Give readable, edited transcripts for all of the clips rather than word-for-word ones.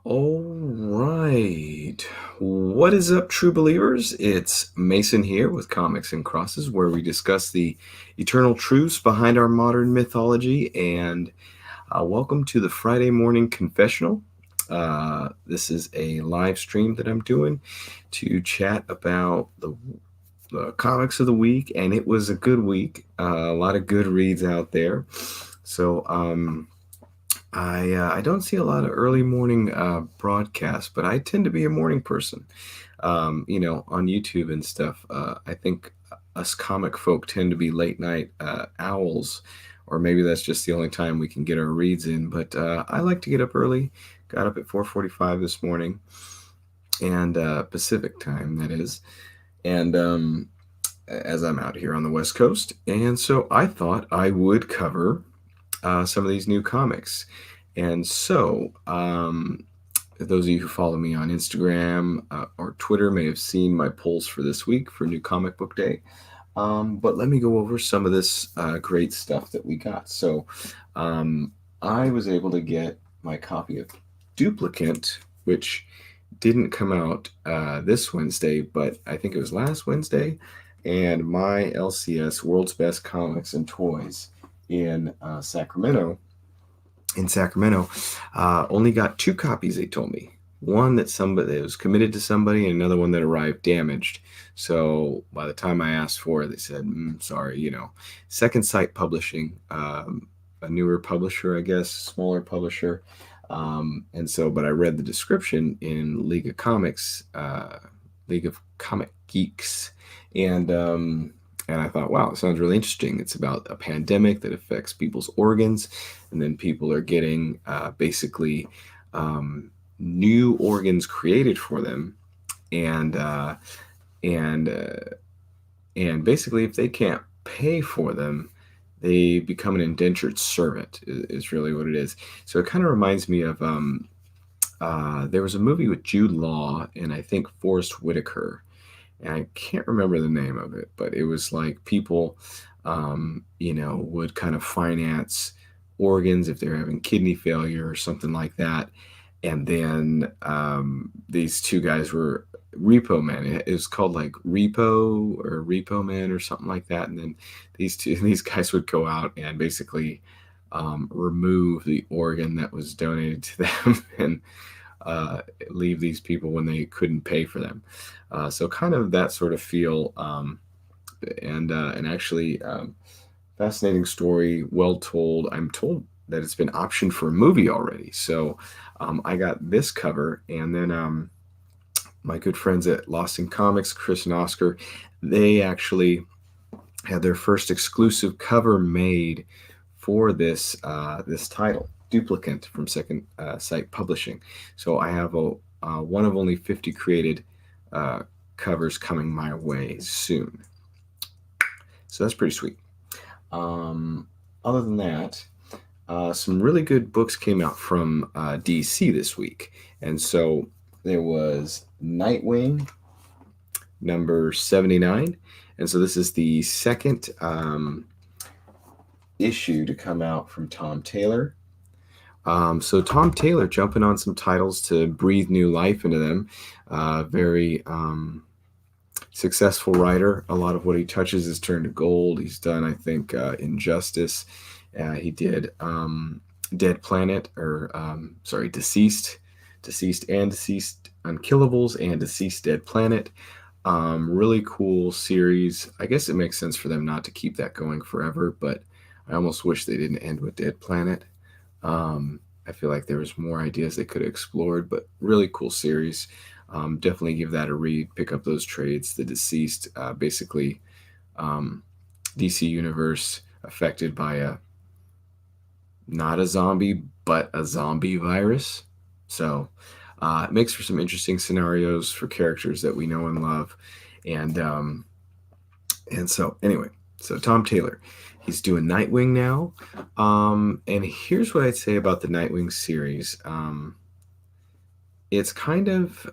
All right. What is up, true believers? It's Mason here with Comics and Crosses, where we discuss the eternal truths behind our modern mythology. And welcome to the Friday morning confessional. This is a live stream that I'm doing to chat about the comics of the week, and it was a good week. A lot of good reads out there. So I don't see a lot of early morning broadcasts, but I tend to be a morning person. On YouTube and stuff. I think us comic folk tend to be late night owls, or maybe that's just the only time we can get our reads in. But I like to get up early. Got up at 4:45 this morning, and Pacific time, that is. And as I'm out here on the West Coast, and so I thought I would cover some of these new comics. And so, those of you who follow me on Instagram or Twitter may have seen my polls for this week for New Comic Book Day. But let me go over some of this great stuff that we got. So, I was able to get my copy of Duplicant, which didn't come out this Wednesday, but I think it was last Wednesday. And my LCS, World's Best Comics and Toys, in Sacramento, only got two copies. They told me one that somebody that was committed to somebody, and another one that arrived damaged. So by the time I asked for it, they said, "Sorry, Second Sight Publishing, a newer publisher, I guess, smaller publisher." And so, but I read the description in League of Comic Geeks, and I thought, wow, it sounds really interesting. It's about a pandemic that affects people's organs, and then people are getting basically new organs created for them, and and uh, and basically, if they can't pay for them, they become an indentured servant. Is really what it is. So it kind of reminds me of there was a movie with Jude Law and I think Forrest Whitaker, and I can't remember the name of it, but it was like people, would kind of finance organs if they're having kidney failure or something like that. And then these two guys were Repo Man. It was called like Repo or Repo Man or something like that. And then these guys would go out and basically remove the organ that was donated to them and uh, leave these people when they couldn't pay for them. So kind of that sort of feel, and actually fascinating story, well told. I'm told that it's been optioned for a movie already. So I got this cover, and then my good friends at Lost in Comics, Chris and Oscar, they actually had their first exclusive cover made for this title, Duplicant from Second Sight Publishing. So I have one of only 50 created uh, covers coming my way soon. So that's pretty sweet. Other than that, some really good books came out from DC this week. And so there was Nightwing number 79. And so this is the second issue to come out from Tom Taylor. So Tom Taylor jumping on some titles to breathe new life into them. Very successful writer. A lot of what he touches is turned to gold. He's done, I think, Injustice. He did Dead Planet, or Deceased Unkillables, and Deceased Dead Planet. Really cool series. I guess it makes sense for them not to keep that going forever, but I almost wish they didn't end with Dead Planet. I feel like there was more ideas they could have explored, but really cool series. Definitely give that a read. Pick up those trades. The Deceased, basically, DC Universe affected by not a zombie, but a zombie virus. So it makes for some interesting scenarios for characters that we know and love. And so anyway, so Tom Taylor, he's doing Nightwing now. And here's what I'd say about the Nightwing series. It's kind of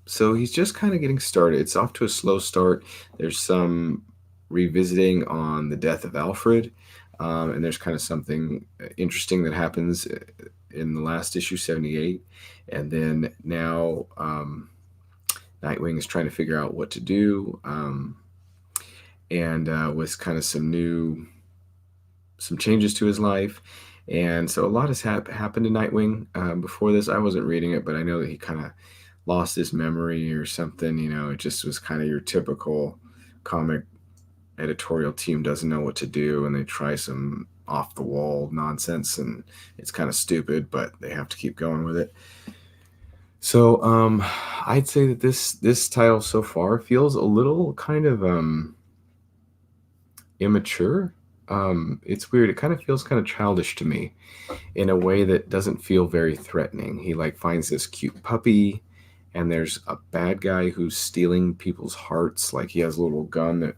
so he's just kind of getting started. It's off to a slow start. There's some revisiting on the death of Alfred. And there's kind of something interesting that happens in the last issue, 78. And then now Nightwing is trying to figure out what to do, and with kind of some changes to his life. And so a lot has happened to Nightwing before this. I wasn't reading it, but I know that he kind of lost his memory or something. It just was kind of your typical comic editorial team doesn't know what to do, and they try some off the wall nonsense, and it's kind of stupid, but they have to keep going with it. So I'd say that this title so far feels a little kind of immature. It's weird. It kind of feels kind of childish to me in a way that doesn't feel very threatening. He like finds this cute puppy, and there's a bad guy who's stealing people's hearts. Like he has a little gun that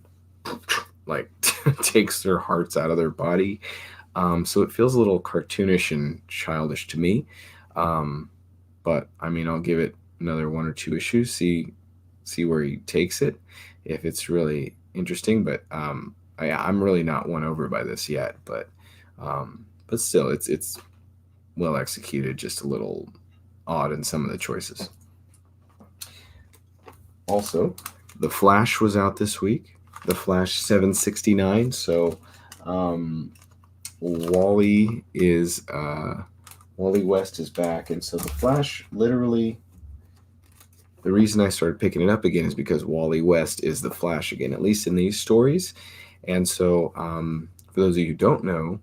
like takes their hearts out of their body. So it feels a little cartoonish and childish to me. But I mean, I'll give it another 1 or 2 issues, see where he takes it, if it's really interesting. But I'm really not won over by this yet. But still, it's well executed. Just a little odd in some of the choices. Also, The Flash was out this week. The Flash 769. So Wally West is back, and so the Flash literally. The reason I started picking it up again is because Wally West is the Flash again, at least in these stories. And so, for those of you who don't know,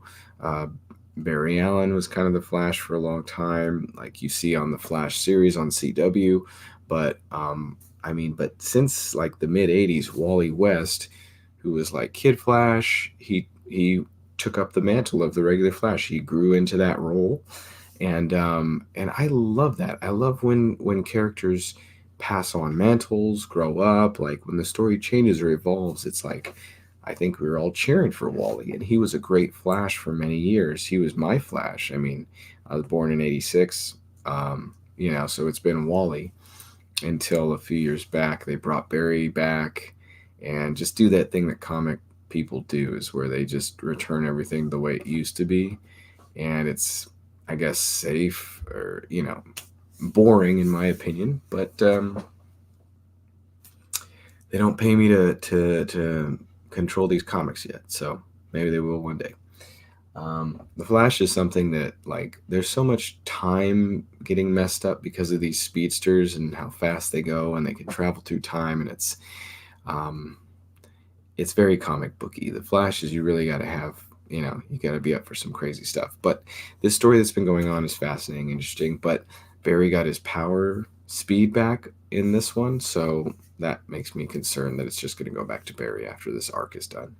Barry Allen was kind of the Flash for a long time, like you see on the Flash series on CW. But but since like the mid '80s, Wally West, who was like Kid Flash, he took up the mantle of the regular Flash. He grew into that role, and I love that. I love when characters pass on mantles, grow up. Like when the story changes or evolves, it's like I think we were all cheering for Wally, and he was a great Flash for many years. He was my Flash. I mean, I was born in '86, so it's been Wally until a few years back. They brought Barry back and just do that thing that comic people do, is where they just return everything the way it used to be. And it's, I guess, safe or, boring in my opinion, but they don't pay me to control these comics yet, so maybe they will one day. The Flash is something that, like, there's so much time getting messed up because of these speedsters and how fast they go, and they can travel through time, and it's very comic booky. The Flash is, you really got to have, you got to be up for some crazy stuff. But this story that's been going on is fascinating, interesting. But Barry got his power speed back in this one, so that makes me concerned that it's just going to go back to Barry after this arc is done.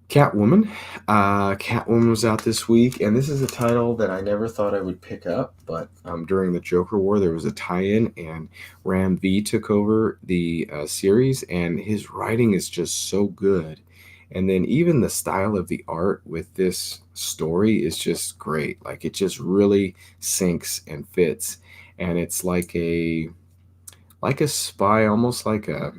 Catwoman. Catwoman was out this week, and this is a title that I never thought I would pick up, but during the Joker War, there was a tie-in, and Ram V took over the series, and his writing is just so good. And then even the style of the art with this story is just great. Like, it just really sinks and fits, and it's like a spy, almost like a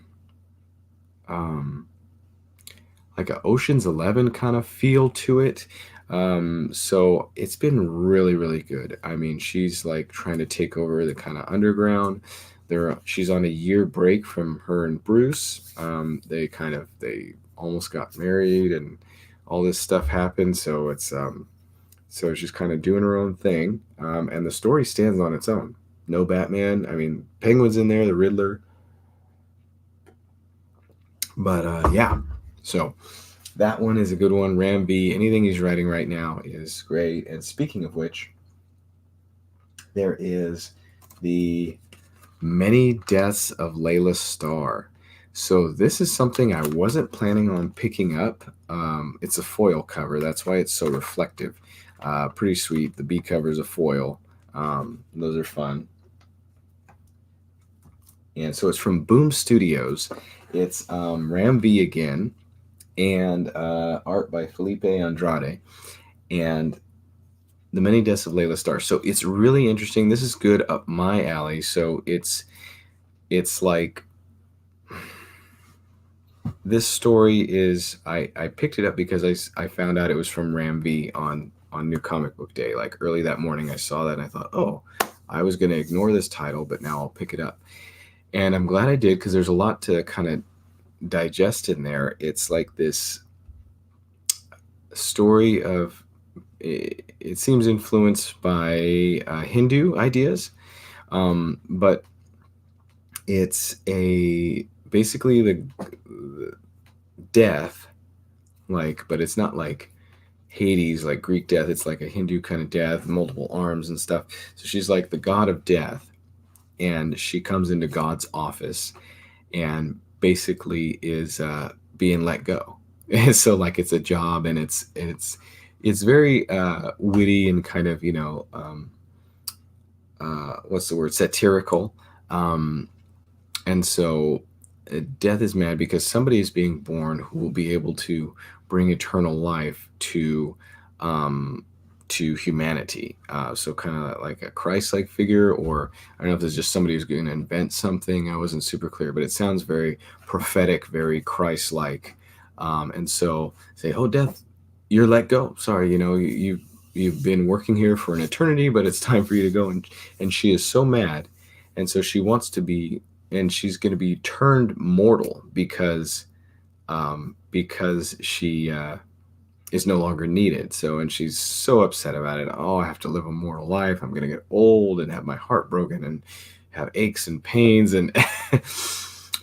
Ocean's 11 kind of feel to it. So it's been really, really good. I mean, she's like trying to take over the kind of underground. She's on a year break from her and Bruce. They almost got married, and all this stuff happened. So it's so she's kind of doing her own thing. And the story stands on its own. No Batman. I mean, Penguin's in there, the Riddler. But yeah. So that one is a good one. Ram V, anything he's writing right now is great. And speaking of which, there is the Many Deaths of Layla Starr. So this is something I wasn't planning on picking up. It's a foil cover. That's why it's so reflective. Pretty sweet. The B cover is a foil. Those are fun. And so it's from Boom Studios. It's Ram V again, and art by Felipe Andrade, and The Many Deaths of Layla Starr. So it's really interesting. This is good up my alley. So it's like this story is I picked it up because I found out it was from Ram V on New Comic Book Day. Like early that morning, I saw that and I thought, oh, I was going to ignore this title, but now I'll pick it up. And I'm glad I did because there's a lot to kind of digest in there. It's like this story of it seems influenced by Hindu ideas, but it's a basically the death, like, but it's not like Hades, like Greek death. It's like a Hindu kind of death, multiple arms and stuff. So she's like the god of death, and she comes into God's office and basically is being let go. And so like it's a job, and it's very witty and kind of what's the word, satirical. Um, and so death is mad because somebody is being born who will be able to bring eternal life um, to humanity. So kind of like a Christ-like figure, or I don't know if there's just somebody who's going to invent something. I wasn't super clear, but it sounds very prophetic, very Christ-like. And so say, "Oh, death, you're let go. Sorry, you've been working here for an eternity, but it's time for you to go." And she is so mad, and so she wants to be, and she's going to be turned mortal because she is no longer needed. So, and she's so upset about it. Oh, I have to live a mortal life. I'm going to get old and have my heart broken and have aches and pains. And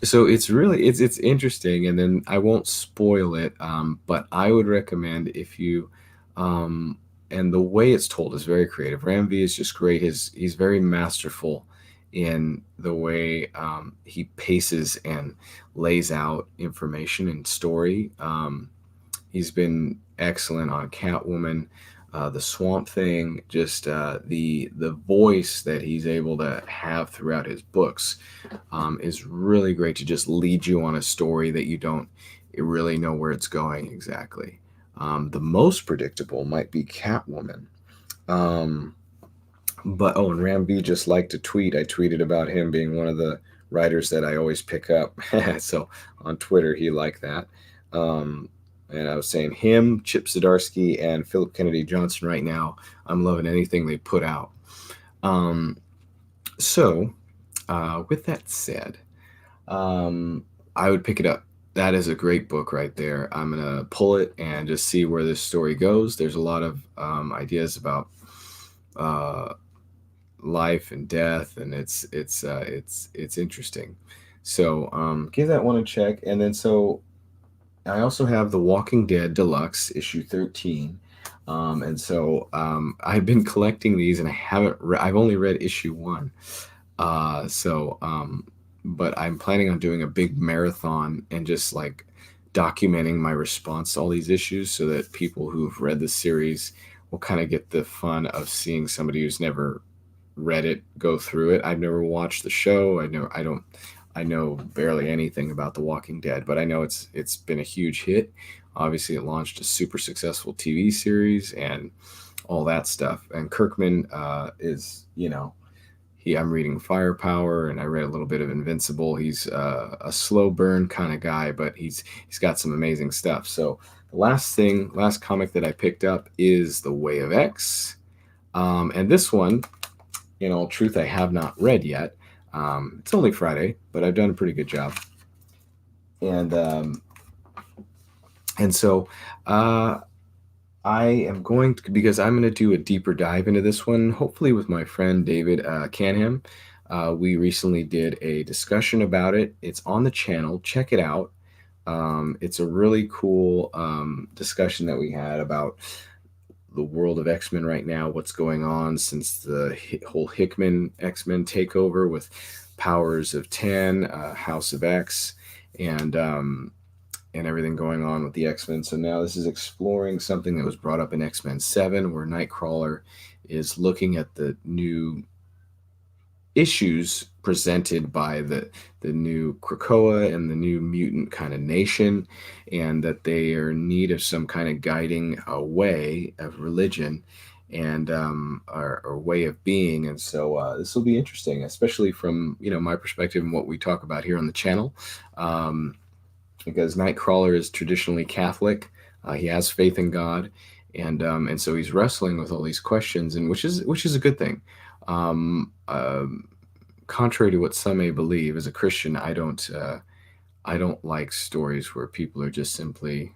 so it's interesting. And then I won't spoil it, but I would recommend if you, um, and the way it's told is very creative. Ram V is just great. He's very masterful in the way he paces and lays out information and story. He's been excellent on Catwoman, the Swamp Thing, just the voice that he's able to have throughout his books is really great to just lead you on a story that you don't really know where it's going exactly. The most predictable might be Catwoman. Um, but oh, and Ram B just liked to tweet. I tweeted about him being one of the writers that I always pick up. So on Twitter, he liked that. Um, and I was saying him, Chip Zdarsky, and Philip Kennedy Johnson right now. I'm loving anything they put out. Um, so, with that said, I would pick it up. That is a great book right there. I'm gonna pull it and just see where this story goes. There's a lot of ideas about uh, life and death, and it's interesting. So give that one a check, and then so I also have The Walking Dead Deluxe issue 13. And so I've been collecting these, and I've only read issue 1. But I'm planning on doing a big marathon and just like documenting my response to all these issues so that people who've read the series will kind of get the fun of seeing somebody who's never read it go through it. I've never watched the show. I know barely anything about The Walking Dead, but I know it's been a huge hit. Obviously, it launched a super successful TV series and all that stuff. And Kirkman is, I'm reading Firepower, and I read a little bit of Invincible. He's a slow burn kind of guy, but he's got some amazing stuff. So the last comic that I picked up is The Way of X, and this one, in all truth, I have not read yet. It's only Friday, but I've done a pretty good job. And so I am going to, because I'm going to do a deeper dive into this one, hopefully with my friend David Canham. We recently did a discussion about it. It's on the channel. Check it out. It's a really cool discussion that we had about the world of X-Men right now, what's going on since the whole Hickman X-Men takeover with Powers of 10, House of X, and everything going on with the X-Men. So now this is exploring something that was brought up in X-Men 7, where Nightcrawler is looking at the new issues presented by the new Krakoa and the new mutant kind of nation, and that they are in need of some kind of guiding way of religion and or way of being. And so this will be interesting, especially from my perspective and what we talk about here on the channel. because Nightcrawler is traditionally Catholic. He has faith in God, and so he's wrestling with all these questions, and which is a good thing. Um, um, Contrary to what some may believe, as a Christian, I don't like stories where people are just simply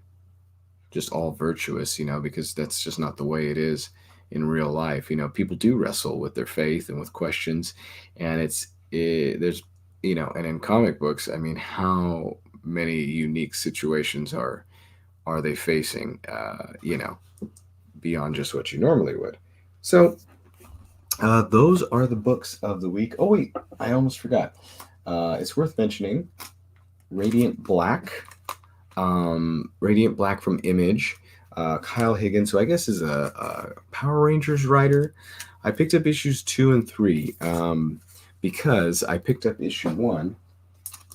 just all virtuous, because that's just not the way it is in real life. People do wrestle with their faith and with questions, and there's and in comic books, I mean, how many unique situations are they facing? Beyond just what you normally would. So those are the books of the week. Oh wait, I almost forgot. It's worth mentioning Radiant Black. Radiant Black from Image. Kyle Higgins, who I guess is a Power Rangers writer. I picked up issues 2 and 3 because I picked up issue 1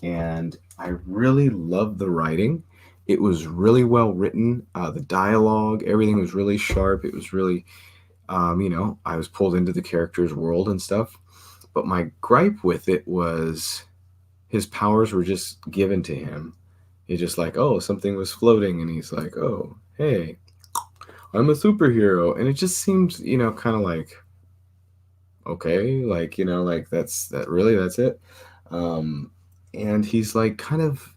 and I really loved the writing. It was really well written. The dialogue, everything was really sharp. It was really, I was pulled into the character's world and stuff. But my gripe with it was his powers were just given to him. It's just like, oh, something was floating, and he's like, oh, hey, I'm a superhero. And it just seems, kind of like, okay, like, like that's it. Um, and he's like kind of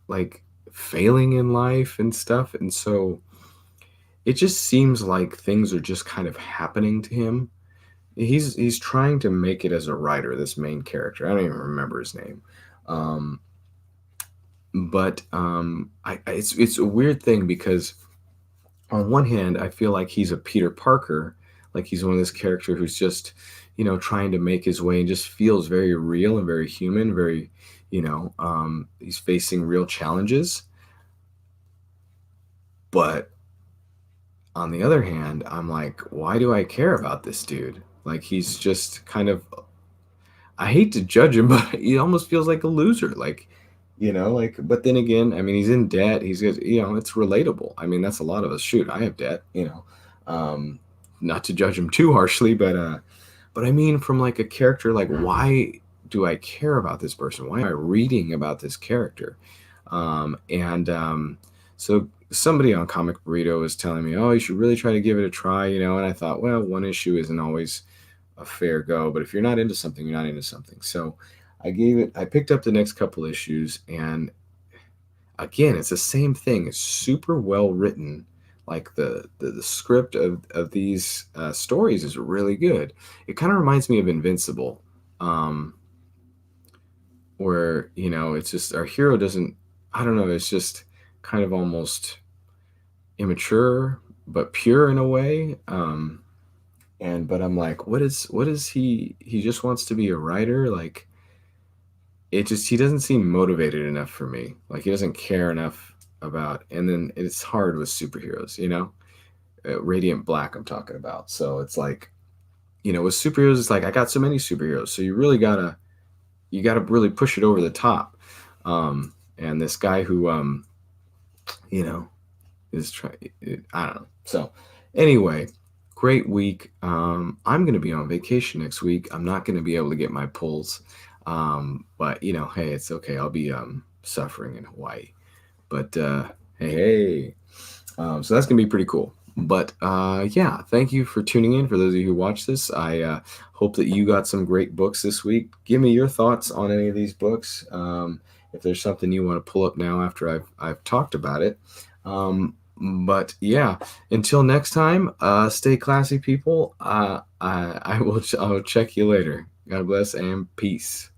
like failing in life and stuff. And so it just seems like things are just kind of happening to him. He's trying to make it as a writer, this main character. I don't even remember his name. Um, but it's a weird thing because on one hand, I feel like he's a Peter Parker, like he's one of this character who's just, trying to make his way and just feels very real and very human, very, he's facing real challenges. But on the other hand, I'm like, why do I care about this dude? Like he's just kind of, I hate to judge him, but he almost feels like a loser. Like, like, but then again, I mean, he's in debt. It's relatable. I mean, that's a lot of us. Shoot, I have debt, not to judge him too harshly, but I mean, from like a character, like, why do I care about this person? Why am I reading about this character? So somebody on Comic Burrito was telling me, oh, you should really try to give it a try, and I thought, well, one issue isn't always a fair go, but if you're not into something, you're not into something. So I picked up the next couple issues, and again, it's the same thing. It's super well written. Like the script of these stories is really good. It kind of reminds me of Invincible, um, where, it's just our hero doesn't, I don't know, it's just kind of almost immature, but pure in a way. But I'm like, what is he just wants to be a writer? Like, he doesn't seem motivated enough for me. Like he doesn't care enough about, and then it's hard with superheroes, Radiant Black I'm talking about. So it's like, with superheroes, it's like I got so many superheroes, so you gotta really push it over the top. And this guy who you know is trying, I don't know. So anyway, great week. I'm gonna be on vacation next week. I'm not gonna be able to get my pulls. But hey, it's okay. I'll be suffering in Hawaii. But hey. So that's gonna be pretty cool. But yeah, thank you for tuning in. For those of you who watch this, I hope that you got some great books this week. Give me your thoughts on any of these books. If there's something you want to pull up now after I've talked about it. But yeah, until next time, stay classy, people. I will check you later. God bless and peace.